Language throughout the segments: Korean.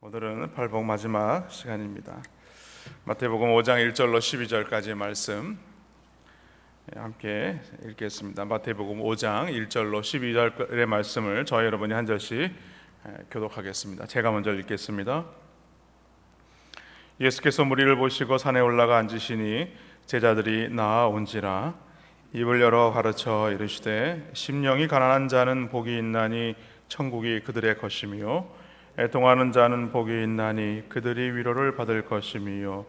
오늘은 팔복 마지막 시간입니다. 마태복음 5장 1절로 12절까지의 말씀 함께 읽겠습니다. 마태복음 5장 1절로 12절의 말씀을 저희 여러분이 한 절씩 교독하겠습니다. 제가 먼저 읽겠습니다. 예수께서 무리를 보시고 산에 올라가 앉으시니 제자들이 나아온지라 입을 열어 가르쳐 이르시되 심령이 가난한 자는 복이 있나니 천국이 그들의 것이며 애통하는 자는 복이 있나니 그들이 위로를 받을 것이며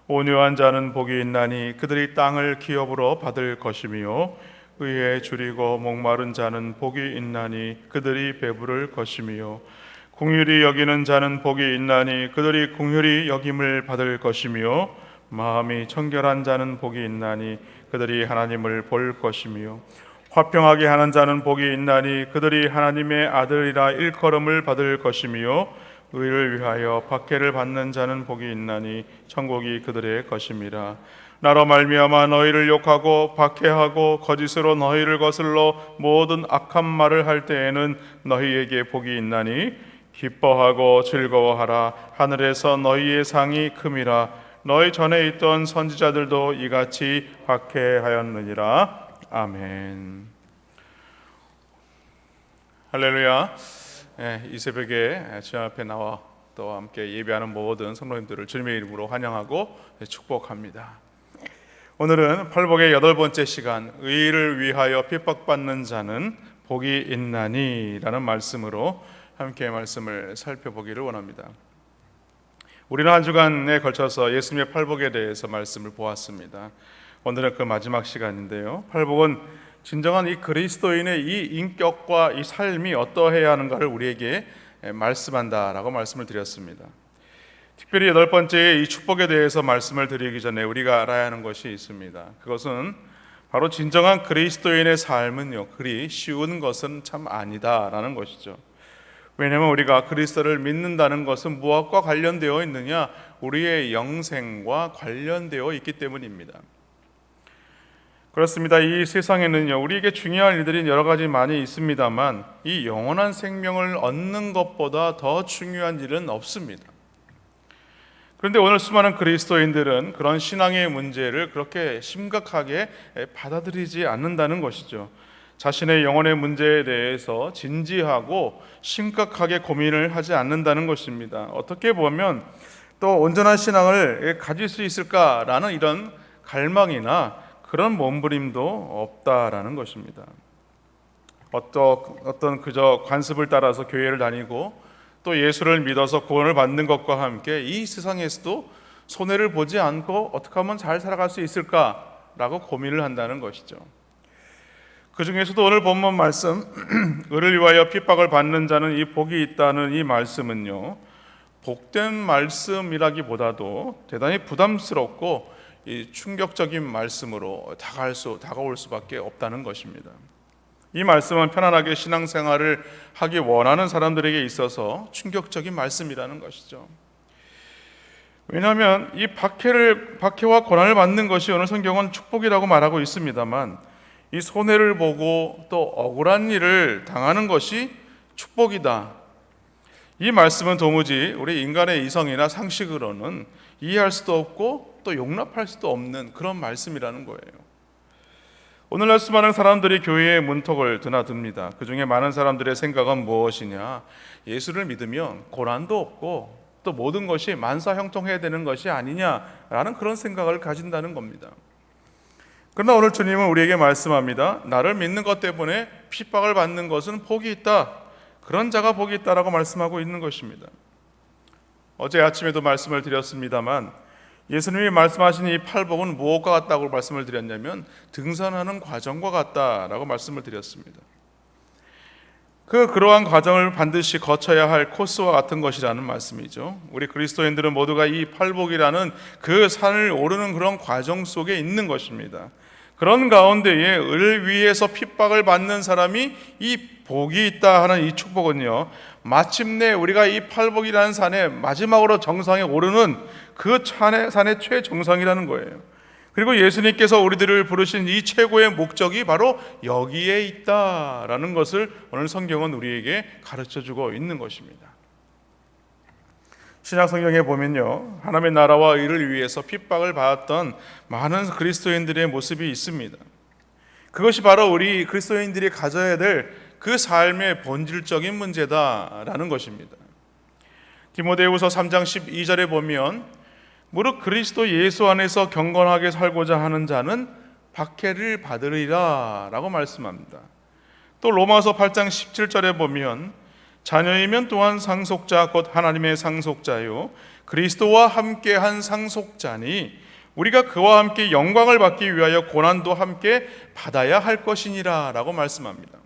온유한 자는 복이 있나니 그들이 땅을 기업으로 받을 것이며 의에 줄이고 목마른 자는 복이 있나니 그들이 배부를 것이며 긍휼히 여기는 자는 복이 있나니 그들이 긍휼히 여김을 받을 것이며 마음이 청결한 자는 복이 있나니 그들이 하나님을 볼 것이며 화평하게 하는 자는 복이 있나니 그들이 하나님의 아들이라 일컬음을 받을 것이며 의를 위하여 박해를 받는 자는 복이 있나니 천국이 그들의 것임이라. 나로 말미암아 너희를 욕하고 박해하고 거짓으로 너희를 거슬러 모든 악한 말을 할 때에는 너희에게 복이 있나니 기뻐하고 즐거워하라. 하늘에서 너희의 상이 큼이라. 너희 전에 있던 선지자들도 이같이 박해하였느니라. 아멘. 할렐루야. 이 새벽에 주님 앞에 나와 또 함께 예배하는 모든 성도님들을 주님의 이름으로 환영하고 축복합니다. 오늘은 팔복의 8번째 시간, 의를 위하여 핍박받는 자는 복이 있나니 라는 말씀으로 함께 말씀을 살펴보기를 원합니다. 우리는 한 주간에 걸쳐서 예수님의 팔복에 대해서 말씀을 보았습니다. 오늘은 그 마지막 시간인데요, 팔복은 진정한 이 그리스도인의 이 인격과 이 삶이 어떠해야 하는가를 우리에게 말씀한다라고 말씀을 드렸습니다. 특별히 8번째 이 축복에 대해서 말씀을 드리기 전에 우리가 알아야 하는 것이 있습니다. 그것은 바로 진정한 그리스도인의 삶은요, 그리 쉬운 것은 참 아니다라는 것이죠. 왜냐하면 우리가 그리스도를 믿는다는 것은 무엇과 관련되어 있느냐? 우리의 영생과 관련되어 있기 때문입니다. 그렇습니다. 이 세상에는요, 우리에게 중요한 일들이 여러 가지 많이 있습니다만 이 영원한 생명을 얻는 것보다 더 중요한 일은 없습니다. 그런데 오늘 수많은 그리스도인들은 그런 신앙의 문제를 그렇게 심각하게 받아들이지 않는다는 것이죠. 자신의 영혼의 문제에 대해서 진지하고 심각하게 고민을 하지 않는다는 것입니다. 어떻게 보면 또 온전한 신앙을 가질 수 있을까라는 이런 갈망이나 그런 몸부림도 없다라는 것입니다. 어떤 그저 관습을 따라서 교회를 다니고 또 예수를 믿어서 구원을 받는 것과 함께 이 세상에서도 손해를 보지 않고 어떻게 하면 잘 살아갈 수 있을까라고 고민을 한다는 것이죠. 그 중에서도 오늘 본문 말씀 의를 위하여 핍박을 받는 자는 이 복이 있다는 이 말씀은요, 복된 말씀이라기보다도 대단히 부담스럽고 이 충격적인 말씀으로 다가올 수밖에 없다는 것입니다. 이 말씀은 편안하게 신앙생활을 하기 원하는 사람들에게 있어서 충격적인 말씀이라는 것이죠. 왜냐하면 이 박해와 고난을 받는 것이 오늘 성경은 축복이라고 말하고 있습니다만 이 손해를 보고 또 억울한 일을 당하는 것이 축복이다. 이 말씀은 도무지 우리 인간의 이성이나 상식으로는 이해할 수도 없고 또 용납할 수도 없는 그런 말씀이라는 거예요. 오늘날 수많은 사람들이 교회의 문턱을 드나듭니다. 그 중에 많은 사람들의 생각은 무엇이냐? 예수를 믿으면 고난도 없고 또 모든 것이 만사형통해야 되는 것이 아니냐라는 그런 생각을 가진다는 겁니다. 그러나 오늘 주님은 우리에게 말씀합니다. 나를 믿는 것 때문에 핍박을 받는 것은 복이 있다. 그런 자가 복이 있다라고 말씀하고 있는 것입니다. 어제 아침에도 말씀을 드렸습니다만 예수님이 말씀하신 이 팔복은 무엇과 같다고 말씀을 드렸냐면 등산하는 과정과 같다라고 말씀을 드렸습니다. 그러한 과정을 반드시 거쳐야 할 코스와 같은 것이라는 말씀이죠. 우리 그리스도인들은 모두가 이 팔복이라는 그 산을 오르는 그런 과정 속에 있는 것입니다. 그런 가운데에 을 위해서 핍박을 받는 사람이 이 복이 있다 하는 이 축복은요, 마침내 우리가 이 팔복이라는 산에 마지막으로 정상에 오르는 그 산의 최정상이라는 거예요. 그리고 예수님께서 우리들을 부르신 이 최고의 목적이 바로 여기에 있다라는 것을 오늘 성경은 우리에게 가르쳐주고 있는 것입니다. 신약 성경에 보면요, 하나님의 나라와 의를 위해서 핍박을 받았던 많은 그리스도인들의 모습이 있습니다. 그것이 바로 우리 그리스도인들이 가져야 될 그 삶의 본질적인 문제다라는 것입니다. 디모데후서 3장 12절에 보면 무릇 그리스도 예수 안에서 경건하게 살고자 하는 자는 박해를 받으리라 라고 말씀합니다. 또 로마서 8장 17절에 보면 자녀이면 또한 상속자 곧 하나님의 상속자요 그리스도와 함께한 상속자니 우리가 그와 함께 영광을 받기 위하여 고난도 함께 받아야 할 것이니라 라고 말씀합니다.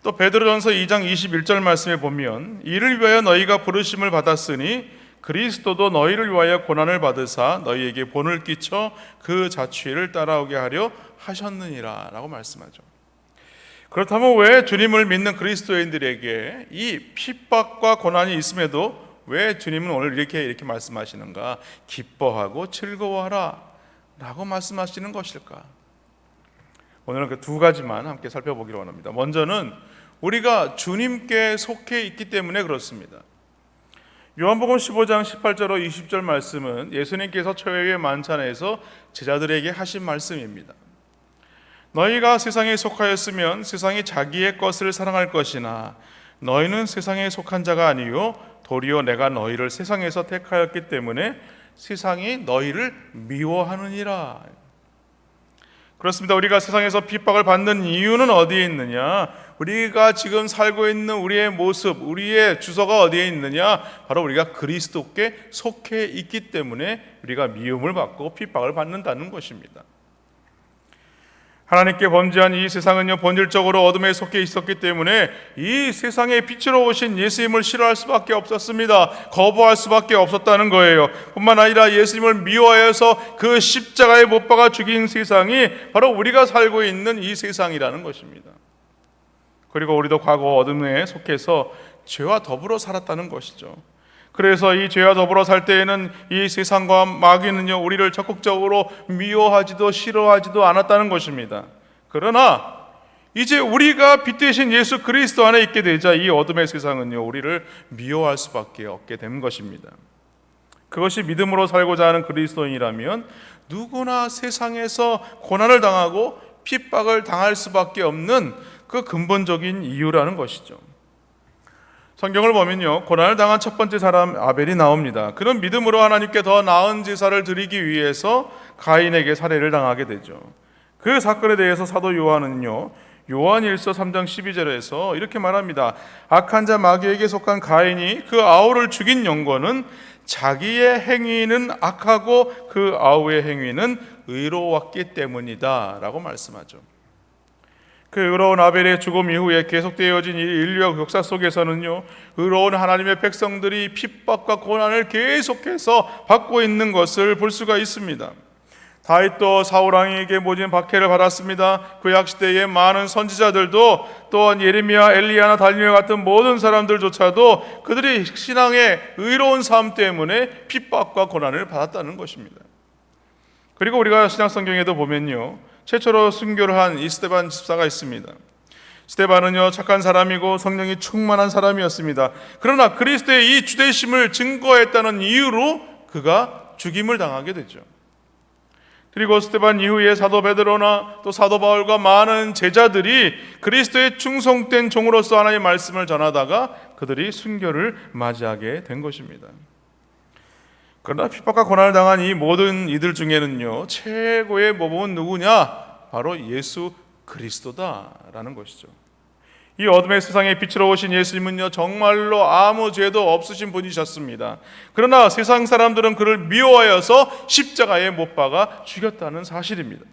또 베드로전서 2장 21절 말씀에 보면 이를 위하여 너희가 부르심을 받았으니 그리스도도 너희를 위하여 고난을 받으사 너희에게 본을 끼쳐 그 자취를 따라오게 하려 하셨느니라 라고 말씀하죠. 그렇다면 왜 주님을 믿는 그리스도인들에게 이 핍박과 고난이 있음에도 왜 주님은 오늘 이렇게 말씀하시는가? 기뻐하고 즐거워하라 라고 말씀하시는 것일까? 오늘은 그 두 가지만 함께 살펴보기로 원합니다. 먼저는 우리가 주님께 속해 있기 때문에 그렇습니다. 요한복음 15장 18절로 20절 말씀은 예수님께서 초회의 만찬에서 제자들에게 하신 말씀입니다. 너희가 세상에 속하였으면 세상이 자기의 것을 사랑할 것이나 너희는 세상에 속한 자가 아니요 도리어 내가 너희를 세상에서 택하였기 때문에 세상이 너희를 미워하느니라. 그렇습니다. 우리가 세상에서 핍박을 받는 이유는 어디에 있느냐? 우리가 지금 살고 있는 우리의 모습, 우리의 주소가 어디에 있느냐? 바로 우리가 그리스도께 속해 있기 때문에 우리가 미움을 받고 핍박을 받는다는 것입니다. 하나님께 범죄한 이 세상은요, 본질적으로 어둠에 속해 있었기 때문에 이 세상에 빛으로 오신 예수님을 싫어할 수밖에 없었습니다. 거부할 수밖에 없었다는 거예요. 뿐만 아니라 예수님을 미워해서 그 십자가에 못 박아 죽인 세상이 바로 우리가 살고 있는 이 세상이라는 것입니다. 그리고 우리도 과거 어둠에 속해서 죄와 더불어 살았다는 것이죠. 그래서 이 죄와 더불어 살 때에는 이 세상과 마귀는요 우리를 적극적으로 미워하지도 싫어하지도 않았다는 것입니다. 그러나 이제 우리가 빛 되신 예수 그리스도 안에 있게 되자 이 어둠의 세상은요 우리를 미워할 수밖에 없게 된 것입니다. 그것이 믿음으로 살고자 하는 그리스도인이라면 누구나 세상에서 고난을 당하고 핍박을 당할 수밖에 없는 그 근본적인 이유라는 것이죠. 성경을 보면요 고난을 당한 첫 번째 사람 아벨이 나옵니다. 그는 믿음으로 하나님께 더 나은 제사를 드리기 위해서 가인에게 살해를 당하게 되죠. 그 사건에 대해서 사도 요한은요 요한일서 3장 12절에서 이렇게 말합니다. 악한 자 마귀에게 속한 가인이 그 아우를 죽인 연고는 자기의 행위는 악하고 그 아우의 행위는 의로웠기 때문이다 라고 말씀하죠. 그 의로운 아벨의 죽음 이후에 계속되어진 인류의 역사 속에서는요 의로운 하나님의 백성들이 핍박과 고난을 계속해서 받고 있는 것을 볼 수가 있습니다. 다윗도 사울 왕에게 모진 박해를 받았습니다. 구약 시대의 많은 선지자들도 또한 예레미야, 엘리야나 다니엘 같은 모든 사람들조차도 그들이 신앙의 의로운 삶 때문에 핍박과 고난을 받았다는 것입니다. 그리고 우리가 신약 성경에도 보면요 최초로 순교를 한 이 스데반 집사가 있습니다. 스데반은요 착한 사람이고 성령이 충만한 사람이었습니다. 그러나 그리스도의 이 주되심을 증거했다는 이유로 그가 죽임을 당하게 되죠. 그리고 스데반 이후에 사도 베드로나 또 사도 바울과 많은 제자들이 그리스도의 충성된 종으로서 하나님의 말씀을 전하다가 그들이 순교를 맞이하게 된 것입니다. 그러나 핍박과 고난을 당한 이 모든 이들 중에는요 최고의 모범은 누구냐? 바로 예수 그리스도다라는 것이죠. 이 어둠의 세상에 빛으로 오신 예수님은요 정말로 아무 죄도 없으신 분이셨습니다. 그러나 세상 사람들은 그를 미워하여서 십자가에 못 박아 죽였다는 사실입니다.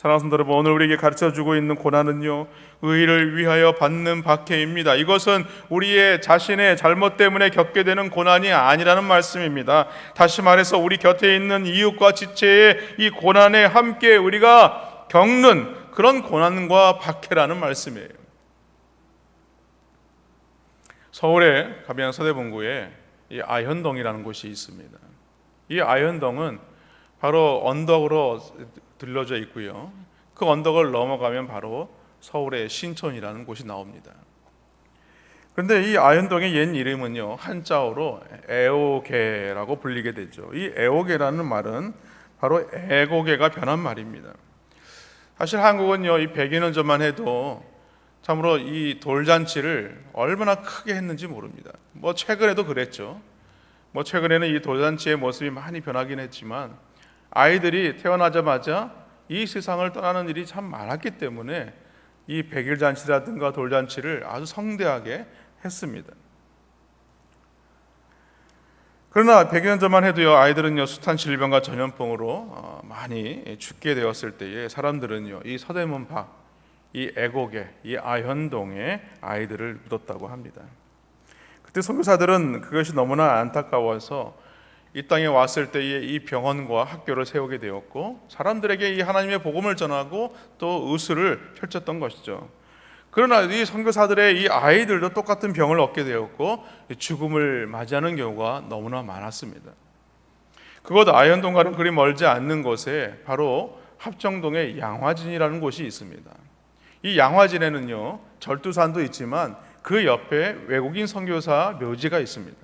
사랑하는 성도 여러분, 오늘 우리에게 가르쳐주고 있는 고난은요 의를 위하여 받는 박해입니다. 이것은 우리의 자신의 잘못 때문에 겪게 되는 고난이 아니라는 말씀입니다. 다시 말해서 우리 곁에 있는 이웃과 지체의 이 고난에 함께 우리가 겪는 그런 고난과 박해라는 말씀이에요. 서울의 가비안 서대본구에 이 아현동이라는 곳이 있습니다. 이 아현동은 바로 언덕으로 들러져 있고요. 그 언덕을 넘어가면 바로 서울의 신촌이라는 곳이 나옵니다. 그런데 이 아현동의 옛 이름은요, 한자어로 애오게라고 불리게 되죠. 이 애오게라는 말은 바로 애고개가 변한 말입니다. 사실 한국은요, 이 100여 년 전만 해도 참으로 이 돌잔치를 얼마나 크게 했는지 모릅니다. 최근에도 그랬죠. 최근에는 이 돌잔치의 모습이 많이 변하긴 했지만 아이들이 태어나자마자 이 세상을 떠나는 일이 참 많았기 때문에 이 백일 잔치라든가 돌잔치를 아주 성대하게 했습니다. 그러나 100여 년 전만 해도요, 아이들은요 숱한 질병과 전염병으로 많이 죽게 되었을 때에 사람들은요 이 서대문 밖, 이 애곡에, 이 아현동에 아이들을 묻었다고 합니다. 그때 선교사들은 그것이 너무나 안타까워서 이 땅에 왔을 때에 이 병원과 학교를 세우게 되었고 사람들에게 이 하나님의 복음을 전하고 또 의술을 펼쳤던 것이죠. 그러나 이 선교사들의 이 아이들도 똑같은 병을 얻게 되었고 죽음을 맞이하는 경우가 너무나 많았습니다. 그것 아현동과는 그리 멀지 않는 곳에 바로 합정동의 양화진이라는 곳이 있습니다. 이 양화진에는요 절두산도 있지만 그 옆에 외국인 선교사 묘지가 있습니다.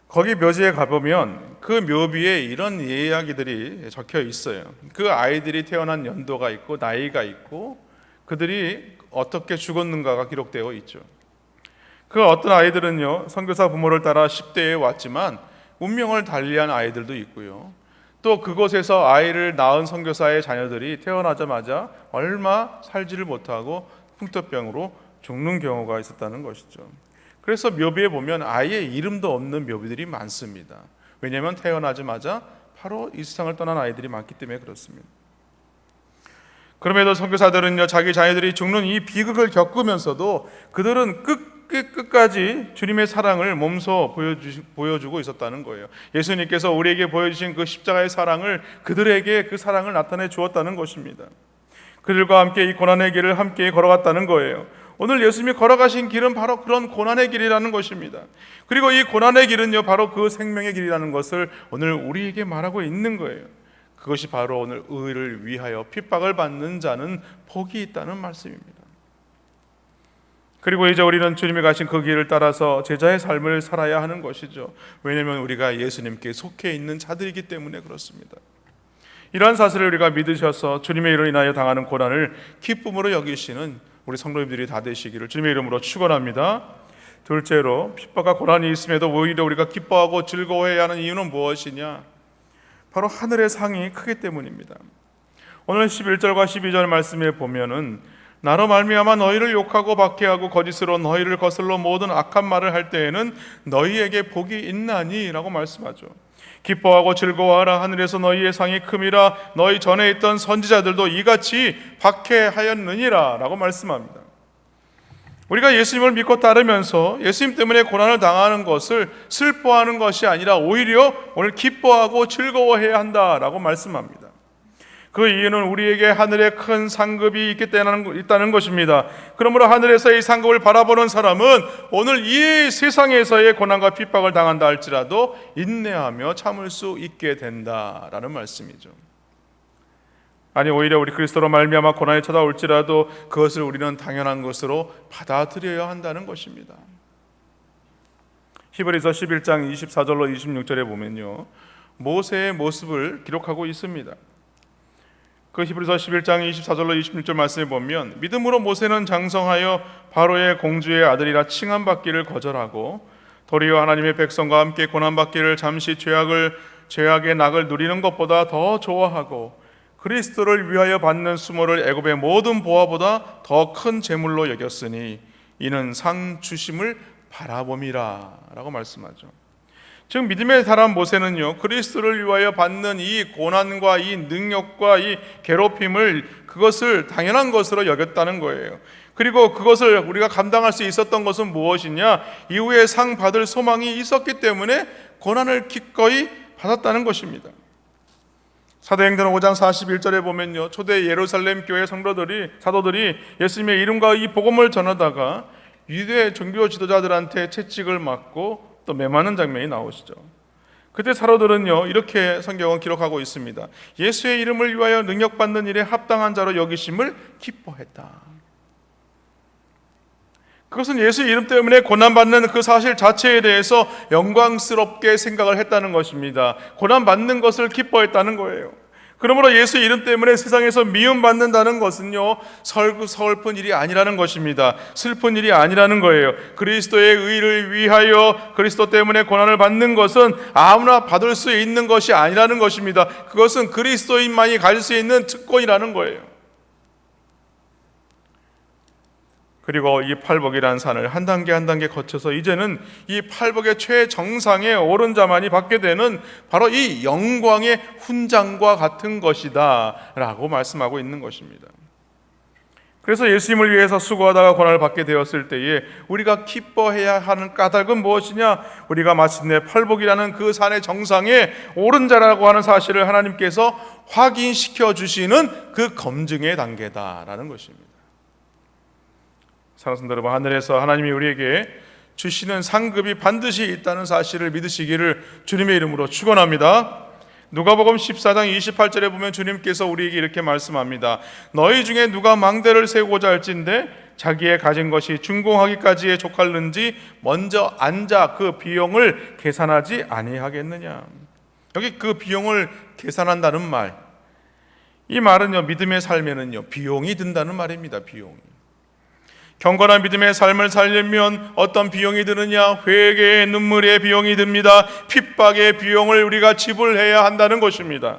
거기 묘지에 가보면 그 묘비에 이런 이야기들이 적혀 있어요. 그 아이들이 태어난 연도가 있고 나이가 있고 그들이 어떻게 죽었는가가 기록되어 있죠. 그 어떤 아이들은요 선교사 부모를 따라 10대에 왔지만 운명을 달리한 아이들도 있고요, 또 그곳에서 아이를 낳은 선교사의 자녀들이 태어나자마자 얼마 살지를 못하고 풍토병으로 죽는 경우가 있었다는 것이죠. 그래서 묘비에 보면 아예 이름도 없는 묘비들이 많습니다. 왜냐하면 태어나자마자 바로 이 세상을 떠난 아이들이 많기 때문에 그렇습니다. 그럼에도 선교사들은요 자기 자녀들이 죽는 이 비극을 겪으면서도 그들은 끝까지 주님의 사랑을 몸소 보여주고 있었다는 거예요. 예수님께서 우리에게 보여주신 그 십자가의 사랑을, 그들에게 그 사랑을 나타내 주었다는 것입니다. 그들과 함께 이 고난의 길을 함께 걸어갔다는 거예요. 오늘 예수님이 걸어가신 길은 바로 그런 고난의 길이라는 것입니다. 그리고 이 고난의 길은요 바로 그 생명의 길이라는 것을 오늘 우리에게 말하고 있는 거예요. 그것이 바로 오늘 의를 위하여 핍박을 받는 자는 복이 있다는 말씀입니다. 그리고 이제 우리는 주님이 가신 그 길을 따라서 제자의 삶을 살아야 하는 것이죠. 왜냐하면 우리가 예수님께 속해 있는 자들이기 때문에 그렇습니다. 이러한 사실을 우리가 믿으셔서 주님의 일로 인하여 당하는 고난을 기쁨으로 여기시는 우리 성도님들이 다 되시기를 주님의 이름으로 축원합니다. 둘째로, 핍박과 고난이 있음에도 오히려 우리가 기뻐하고 즐거워해야 하는 이유는 무엇이냐? 바로 하늘의 상이 크기 때문입니다. 오늘 11절과 12절 말씀에 보면은 나로 말미암아 너희를 욕하고 박해하고 거짓으로 너희를 거슬러 모든 악한 말을 할 때에는 너희에게 복이 있나니 라고 말씀하죠. 기뻐하고 즐거워하라, 하늘에서 너희의 상이 큼이라, 너희 전에 있던 선지자들도 이같이 박해하였느니라 라고 말씀합니다. 우리가 예수님을 믿고 따르면서 예수님 때문에 고난을 당하는 것을 슬퍼하는 것이 아니라 오히려 오늘 기뻐하고 즐거워해야 한다라고 말씀합니다. 그 이유는 우리에게 하늘에 큰 상급이 있다는 것입니다. 그러므로 하늘에서 이 상급을 바라보는 사람은 오늘 이 세상에서의 고난과 핍박을 당한다 할지라도 인내하며 참을 수 있게 된다라는 말씀이죠. 아니, 오히려 우리 그리스도로 말미암아 고난이 찾아올지라도 그것을 우리는 당연한 것으로 받아들여야 한다는 것입니다. 히브리서 11장 24절로 26절에 보면요, 모세의 모습을 기록하고 있습니다. 그 히브리서 11장 24절로 26절 말씀에 보면 믿음으로 모세는 장성하여 바로의 공주의 아들이라 칭함받기를 거절하고 도리어 하나님의 백성과 함께 고난받기를 잠시 죄악의 낙을 누리는 것보다 더 좋아하고 그리스도를 위하여 받는 수모를 애굽의 모든 보화보다 더 큰 재물로 여겼으니 이는 상 주심을 바라봄이라 라고 말씀하죠. 즉 믿음의 사람 모세는요, 그리스도를 위하여 받는 이 고난과 이 능력과 이 괴롭힘을 그것을 당연한 것으로 여겼다는 거예요. 그리고 그것을 우리가 감당할 수 있었던 것은 무엇이냐? 이후에 상 받을 소망이 있었기 때문에 고난을 기꺼이 받았다는 것입니다. 사도행전 5장 41절에 보면요, 초대 예루살렘 교회 사도들이 예수님의 이름과 이 복음을 전하다가 유대 종교 지도자들한테 채찍을 맞고 또 매맞는 장면이 나오시죠. 그때 사도들은요, 이렇게 성경은 기록하고 있습니다. 예수의 이름을 위하여 능력받는 일에 합당한 자로 여기심을 기뻐했다. 그것은 예수 이름 때문에 고난받는 그 사실 자체에 대해서 영광스럽게 생각을 했다는 것입니다. 고난받는 것을 기뻐했다는 거예요. 그러므로 예수 이름 때문에 세상에서 미움받는다는 것은요, 서글픈 일이 아니라는 것입니다. 슬픈 일이 아니라는 거예요. 그리스도의 의를 위하여 그리스도 때문에 고난을 받는 것은 아무나 받을 수 있는 것이 아니라는 것입니다. 그것은 그리스도인만이 가질 수 있는 특권이라는 거예요. 그리고 이 팔복이라는 산을 한 단계 한 단계 거쳐서 이제는 이 팔복의 최정상에 오른 자만이 받게 되는 바로 이 영광의 훈장과 같은 것이다 라고 말씀하고 있는 것입니다. 그래서 예수님을 위해서 수고하다가 고난을 받게 되었을 때에 우리가 기뻐해야 하는 까닭은 무엇이냐? 우리가 마침내 팔복이라는 그 산의 정상에 오른 자라고 하는 사실을 하나님께서 확인시켜 주시는 그 검증의 단계다라는 것입니다. 사랑하는 성도 여러분, 하늘에서 하나님이 우리에게 주시는 상급이 반드시 있다는 사실을 믿으시기를 주님의 이름으로 축원합니다. 누가복음 14장 28절에 보면 주님께서 우리에게 이렇게 말씀합니다. 너희 중에 누가 망대를 세우고자 할진대 자기의 가진 것이 준공하기까지에 족할는지 먼저 앉아 그 비용을 계산하지 아니하겠느냐. 여기 그 비용을 계산한다는 말, 이 말은요, 믿음의 삶에는요 비용이 든다는 말입니다. 비용이. 경건한 믿음의 삶을 살려면 어떤 비용이 드느냐? 회개의 눈물의 비용이 듭니다. 핍박의 비용을 우리가 지불해야 한다는 것입니다.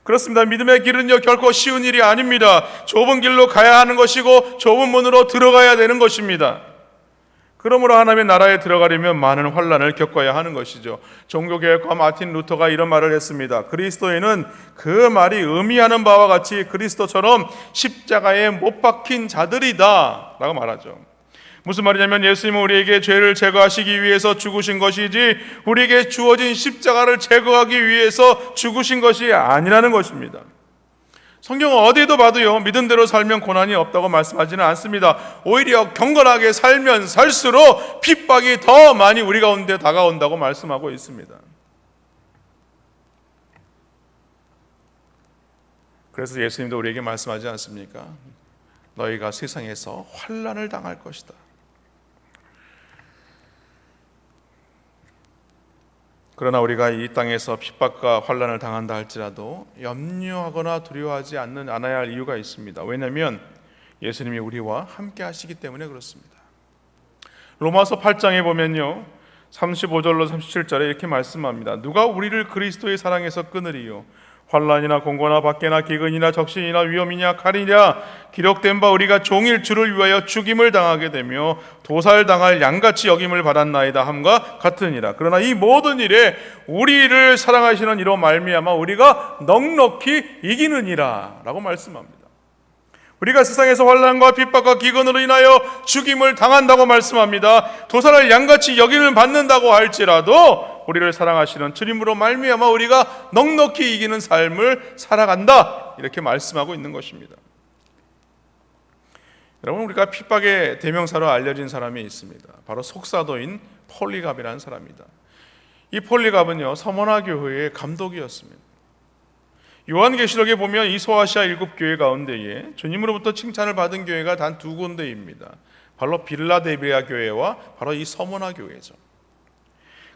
그렇습니다. 믿음의 길은요 결코 쉬운 일이 아닙니다. 좁은 길로 가야 하는 것이고 좁은 문으로 들어가야 되는 것입니다. 그러므로 하나님의 나라에 들어가려면 많은 환난을 겪어야 하는 것이죠. 종교개혁가 마틴 루터가 이런 말을 했습니다. 그리스도인은 그 말이 의미하는 바와 같이 그리스도처럼 십자가에 못 박힌 자들이다 라고 말하죠. 무슨 말이냐면 예수님은 우리에게 죄를 제거하시기 위해서 죽으신 것이지 우리에게 주어진 십자가를 제거하기 위해서 죽으신 것이 아니라는 것입니다. 성경은 어디에도 봐도요 믿음대로 살면 고난이 없다고 말씀하지는 않습니다. 오히려 경건하게 살면 살수록 핍박이 더 많이 우리 가운데 다가온다고 말씀하고 있습니다. 그래서 예수님도 우리에게 말씀하지 않습니까? 너희가 세상에서 환난을 당할 것이다. 그러나 우리가 이 땅에서 핍박과 환난을 당한다 할지라도 염려하거나 두려워하지 않아야 할 이유가 있습니다. 왜냐하면 예수님이 우리와 함께 하시기 때문에 그렇습니다. 로마서 8장에 보면요 35절로 37절에 이렇게 말씀합니다. 누가 우리를 그리스도의 사랑에서 끊으리요? 환난이나 공고나 박해나 기근이나 적신이나 위험이냐 칼이냐 기록된 바 우리가 종일 주를 위하여 죽임을 당하게 되며 도살당할 양같이 여김을 받았나이다 함과 같으니라. 그러나 이 모든 일에 우리를 사랑하시는 이로 말미암아 우리가 넉넉히 이기느니라 라고 말씀합니다. 우리가 세상에서 환난과 핍박과 기근으로 인하여 죽임을 당한다고 말씀합니다. 도살할 양같이 여김을 받는다고 할지라도 우리를 사랑하시는 주님으로 말미암아 우리가 넉넉히 이기는 삶을 살아간다 이렇게 말씀하고 있는 것입니다. 여러분, 우리가 핍박의 대명사로 알려진 사람이 있습니다. 바로 속사도인 폴리갑이라는 사람입니다. 이 폴리갑은요 서머나 교회의 감독이었습니다. 요한계시록에 보면 이 소아시아 7교회 가운데에 주님으로부터 칭찬을 받은 교회가 단 2군데입니다. 바로 빌라델비아 교회와 바로 이 서머나 교회죠.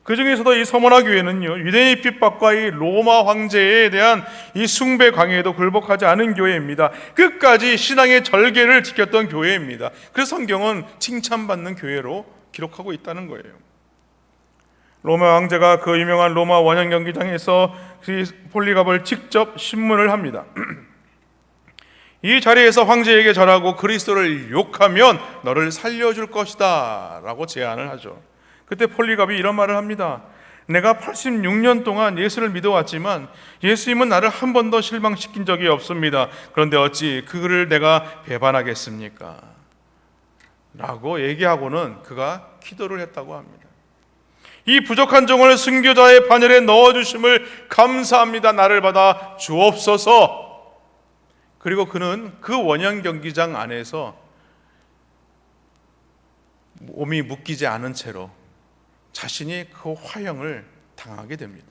그 중에서도 이 서머나 교회는요 유대인의 핍박과 이 로마 황제에 대한 이 숭배 광해에도 굴복하지 않은 교회입니다. 끝까지 신앙의 절개를 지켰던 교회입니다. 그래서 성경은 칭찬받는 교회로 기록하고 있다는 거예요. 로마 황제가 그 유명한 로마 원형 경기장에서 폴리갑을 직접 신문을 합니다. 이 자리에서 황제에게 절하고 그리스도를 욕하면 너를 살려줄 것이다 라고 제안을 하죠. 그때 폴리갑이 이런 말을 합니다. 내가 86년 동안 예수를 믿어왔지만 예수님은 나를 한 번도 실망시킨 적이 없습니다. 그런데 어찌 그를 내가 배반하겠습니까? 라고 얘기하고는 그가 기도를 했다고 합니다. 이 부족한 종을 순교자의 반열에 넣어주심을 감사합니다. 나를 받아 주옵소서. 그리고 그는 그 원형 경기장 안에서 몸이 묶이지 않은 채로 자신이 그 화형을 당하게 됩니다.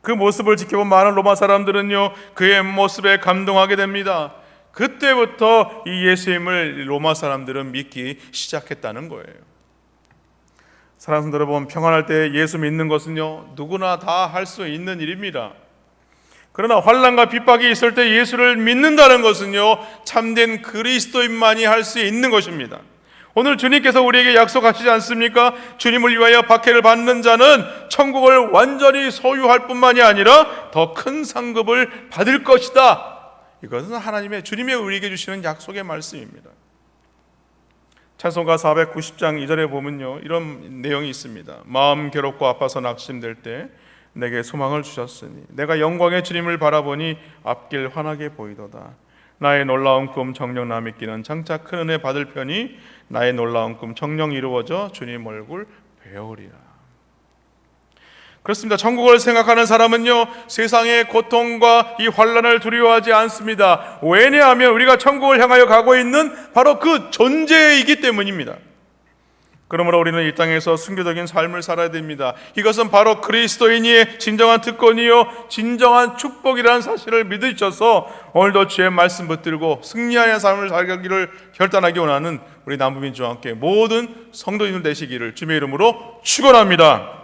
그 모습을 지켜본 많은 로마 사람들은요 그의 모습에 감동하게 됩니다. 그때부터 이 예수님을 로마 사람들은 믿기 시작했다는 거예요. 사랑하는 성도 여러분, 평안할 때 예수 믿는 것은요, 누구나 다 할 수 있는 일입니다. 그러나 환난과 핍박이 있을 때 예수를 믿는다는 것은요, 참된 그리스도인만이 할 수 있는 것입니다. 오늘 주님께서 우리에게 약속하시지 않습니까? 주님을 위하여 박해를 받는 자는 천국을 완전히 소유할 뿐만이 아니라 더 큰 상급을 받을 것이다. 이것은 하나님의, 주님의 우리에게 주시는 약속의 말씀입니다. 찬송가 490장 2절에 보면요, 이런 내용이 있습니다. 마음 괴롭고 아파서 낙심될 때 내게 소망을 주셨으니 내가 영광의 주님을 바라보니 앞길 환하게 보이도다. 나의 놀라운 꿈 정녕 나 믿기는 장차 큰 은혜 받을 편이 나의 놀라운 꿈 정녕 이루어져 주님 얼굴 배우리라. 그렇습니다. 천국을 생각하는 사람은요, 세상의 고통과 이 환난을 두려워하지 않습니다. 왜냐하면 우리가 천국을 향하여 가고 있는 바로 그 존재이기 때문입니다. 그러므로 우리는 이 땅에서 순교적인 삶을 살아야 됩니다. 이것은 바로 그리스도인의 진정한 특권이요 진정한 축복이라는 사실을 믿으셔서 오늘도 주의 말씀 붙들고 승리하는 삶을 살기를 결단하기 원하는 우리 남부민주와 함께 모든 성도인들 되시기를 주님의 이름으로 축원합니다.